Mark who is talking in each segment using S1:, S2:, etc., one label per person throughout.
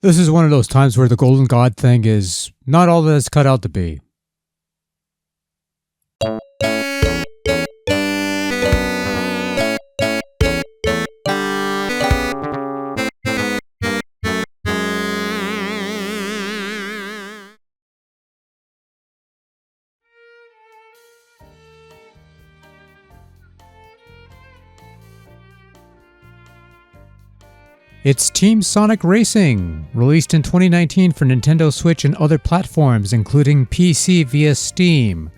S1: This is one of those times where the golden god thing is not all that it's cut out to be. It's Team Sonic Racing, released in 2019 for Nintendo Switch and other platforms, including PC via Steam,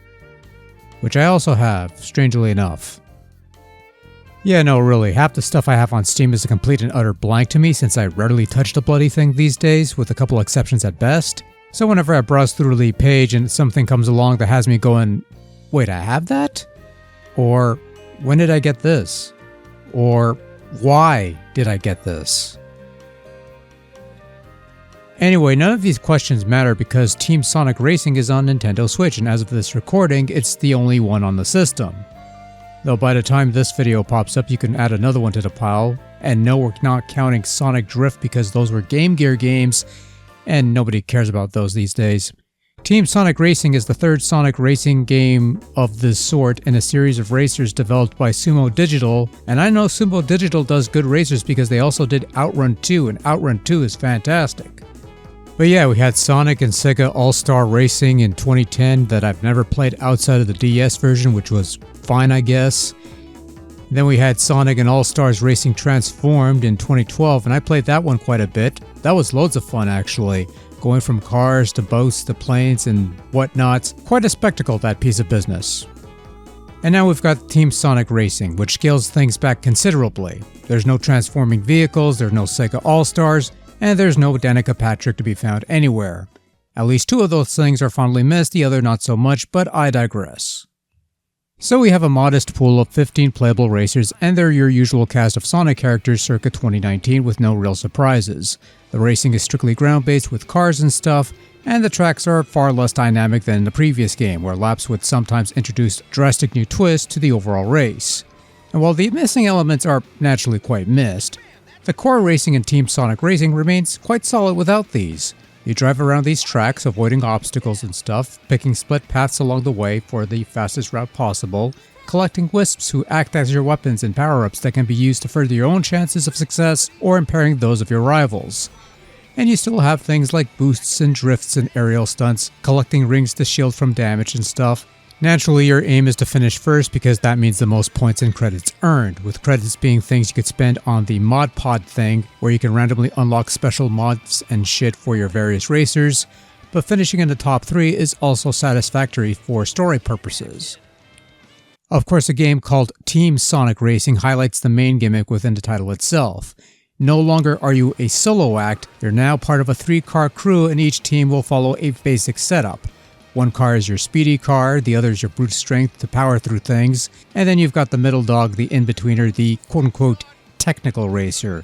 S1: which I also have, strangely enough. Yeah, no, really, half the stuff I have on Steam is a complete and utter blank to me since I rarely touch the bloody thing these days, with a couple exceptions at best. So whenever I browse through the page and something comes along that has me going, wait, I have that? Or, when did I get this? Or, why did I get this? Anyway, none of these questions matter because Team Sonic Racing is on Nintendo Switch, and as of this recording, it's the only one on the system. Though by the time this video pops up, you can add another one to the pile, and no, we're not counting Sonic Drift because those were Game Gear games, and nobody cares about those these days. Team Sonic Racing is the third Sonic racing game of this sort in a series of racers developed by Sumo Digital, and I know Sumo Digital does good racers because they also did Outrun 2, and Outrun 2 is fantastic. But yeah, we had Sonic and Sega All-Star Racing in 2010 that I've never played outside of the DS version, which was fine, I guess. Then we had Sonic and All-Stars Racing Transformed in 2012, and I played that one quite a bit. That was loads of fun, actually. Going from cars to boats to planes and whatnot. Quite a spectacle, that piece of business. And now we've got Team Sonic Racing, which scales things back considerably. There's no transforming vehicles, there's no Sega All-Stars, and there's no Danica Patrick to be found anywhere. At least two of those things are fondly missed, the other not so much, but I digress. So we have a modest pool of 15 playable racers, and they're your usual cast of Sonic characters circa 2019 with no real surprises. The racing is strictly ground-based with cars and stuff, and the tracks are far less dynamic than in the previous game, where laps would sometimes introduce drastic new twists to the overall race. And while the missing elements are naturally quite missed, the core racing in Team Sonic Racing remains quite solid without these. You drive around these tracks, avoiding obstacles and stuff, picking split paths along the way for the fastest route possible, collecting wisps who act as your weapons and power-ups that can be used to further your own chances of success or impairing those of your rivals. And you still have things like boosts and drifts and aerial stunts, collecting rings to shield from damage and stuff. Naturally, your aim is to finish first because that means the most points and credits earned, with credits being things you could spend on the mod pod thing, where you can randomly unlock special mods and shit for your various racers, but finishing in the top 3 is also satisfactory for story purposes. Of course, a game called Team Sonic Racing highlights the main gimmick within the title itself. No longer are you a solo act, you're now part of a 3-car crew, and each team will follow a basic setup. One car is your speedy car, the other is your brute strength to power through things, and then you've got the middle dog, the in-betweener, the quote-unquote technical racer.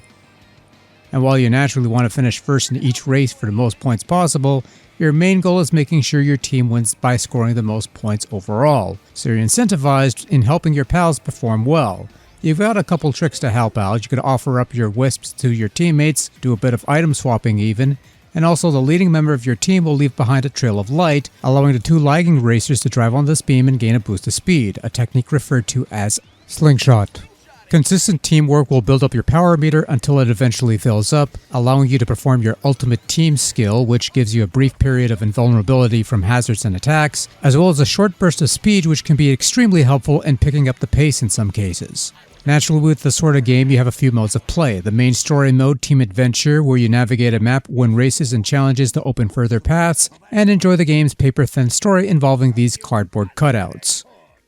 S1: And while you naturally want to finish first in each race for the most points possible, your main goal is making sure your team wins by scoring the most points overall, so you're incentivized in helping your pals perform well. You've got a couple tricks to help out. You could offer up your wisps to your teammates, do a bit of item swapping even, and also the leading member of your team will leave behind a trail of light, allowing the 2 lagging racers to drive on this beam and gain a boost of speed, a technique referred to as slingshot. Consistent teamwork will build up your power meter until it eventually fills up, allowing you to perform your ultimate team skill, which gives you a brief period of invulnerability from hazards and attacks, as well as a short burst of speed which can be extremely helpful in picking up the pace in some cases. Naturally, with this sort of game, you have a few modes of play. The main story mode, Team Adventure, where you navigate a map, win races and challenges to open further paths, and enjoy the game's paper-thin story involving these cardboard cutouts.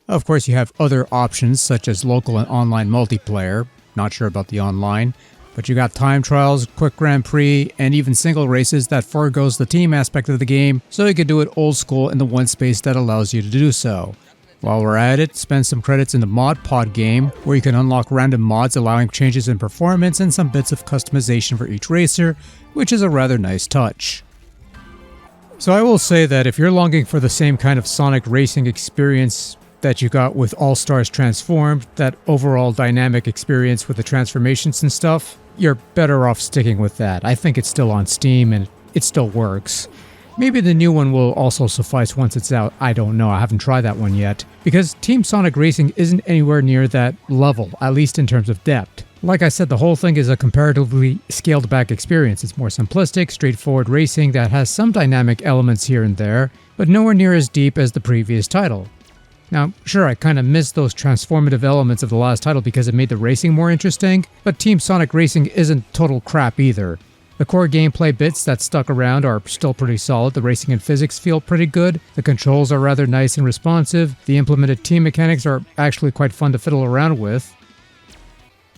S1: Of course, you have other options, such as local and online multiplayer. Not sure about the online. But you got time trials, quick Grand Prix, and even single races that forgoes the team aspect of the game, so you can do it old school in the one space that allows you to do so. While we're at it, spend some credits in the Mod Pod game, where you can unlock random mods allowing changes in performance and some bits of customization for each racer, which is a rather nice touch. So I will say that if you're longing for the same kind of Sonic racing experience that you got with All Stars Transformed, that overall dynamic experience with the transformations and stuff, you're better off sticking with that. I think it's still on Steam and it still works. Maybe the new one will also suffice once it's out. I don't know. I haven't tried that one yet. Because Team Sonic Racing isn't anywhere near that level, at least in terms of depth. Like I said, the whole thing is a comparatively scaled back experience. It's more simplistic, straightforward racing that has some dynamic elements here and there, but nowhere near as deep as the previous title. Now, sure, I kind of missed those transformative elements of the last title because it made the racing more interesting, but Team Sonic Racing isn't total crap either. The core gameplay bits that stuck around are still pretty solid, the racing and physics feel pretty good, the controls are rather nice and responsive, the implemented team mechanics are actually quite fun to fiddle around with.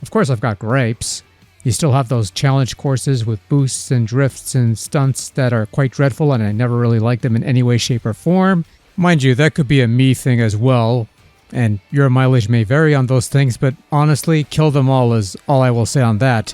S1: Of course I've got gripes. You still have those challenge courses with boosts and drifts and stunts that are quite dreadful and I never really liked them in any way, shape, or form. Mind you, that could be a me thing as well, and your mileage may vary on those things, but honestly, kill them all is all I will say on that.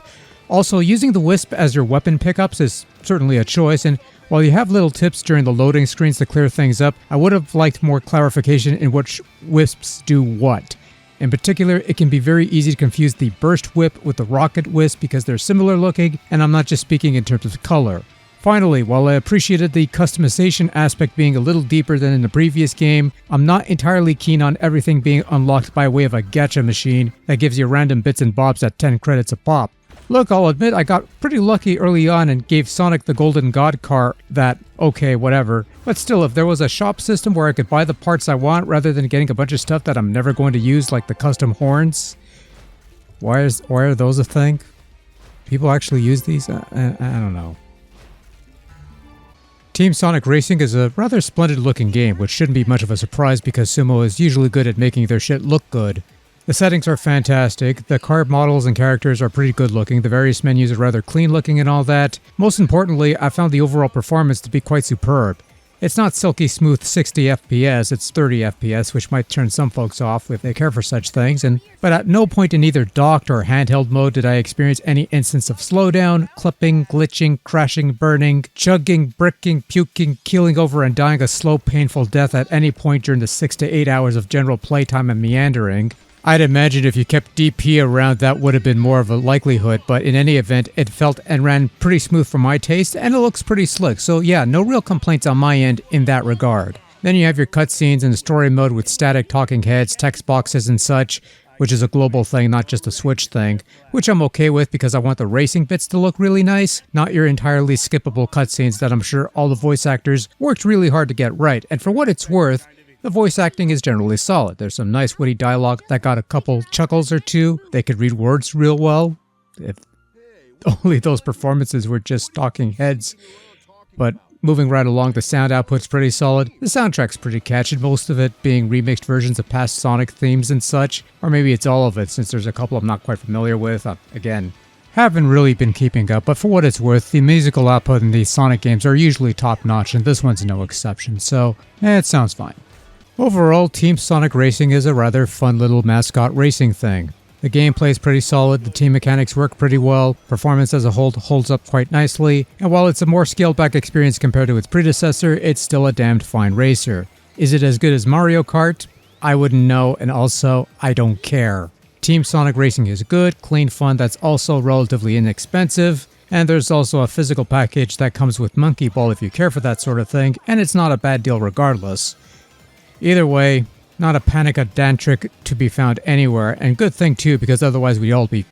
S1: Also, using the Wisp as your weapon pickups is certainly a choice, and while you have little tips during the loading screens to clear things up, I would have liked more clarification in which Wisps do what. In particular, it can be very easy to confuse the Burst Whip with the Rocket Wisp because they're similar looking, and I'm not just speaking in terms of color. Finally, while I appreciated the customization aspect being a little deeper than in the previous game, I'm not entirely keen on everything being unlocked by way of a gacha machine that gives you random bits and bobs at 10 credits a pop. Look, I'll admit I got pretty lucky early on and gave Sonic the Golden God car that, okay, whatever. But still, if there was a shop system where I could buy the parts I want rather than getting a bunch of stuff that I'm never going to use, like the custom horns. Why are those a thing? People actually use these? I don't know. Team Sonic Racing is a rather splendid looking game, which shouldn't be much of a surprise because Sumo is usually good at making their shit look good. The settings are fantastic, the car models and characters are pretty good looking, the various menus are rather clean looking and all that. Most importantly, I found the overall performance to be quite superb. It's not silky smooth 60 FPS, it's 30 FPS, which might turn some folks off if they care for such things, but at no point in either docked or handheld mode did I experience any instance of slowdown, clipping, glitching, crashing, burning, chugging, bricking, puking, keeling over and dying a slow, painful death at any point during the 6 to 8 hours of general playtime and meandering. I'd imagine if you kept DP around that would have been more of a likelihood, but in any event, it felt and ran pretty smooth for my taste, and it looks pretty slick, so yeah, no real complaints on my end in that regard. Then you have your cutscenes and story mode with static talking heads, text boxes and such, which is a global thing, not just a Switch thing, which I'm okay with because I want the racing bits to look really nice, not your entirely skippable cutscenes that I'm sure all the voice actors worked really hard to get right, and for what it's worth, the voice acting is generally solid. There's some nice witty dialogue that got a couple chuckles or two. They could read words real well. If only those performances were just talking heads. But moving right along, the sound output's pretty solid. The soundtrack's pretty catchy, most of it being remixed versions of past Sonic themes and such. Or maybe it's all of it, since there's a couple I'm not quite familiar with. Again, haven't really been keeping up, but for what it's worth, the musical output in these Sonic games are usually top-notch, and this one's no exception, so it sounds fine. Overall, Team Sonic Racing is a rather fun little mascot racing thing. The gameplay is pretty solid, the team mechanics work pretty well, performance as a whole holds up quite nicely, and while it's a more scaled back experience compared to its predecessor, it's still a damned fine racer. Is it as good as Mario Kart? I wouldn't know, and also, I don't care. Team Sonic Racing is good, clean fun that's also relatively inexpensive, and there's also a physical package that comes with Monkey Ball if you care for that sort of thing, and it's not a bad deal regardless. Either way, not a Panic-A-Dan trick to be found anywhere, and good thing too, because otherwise we'd all be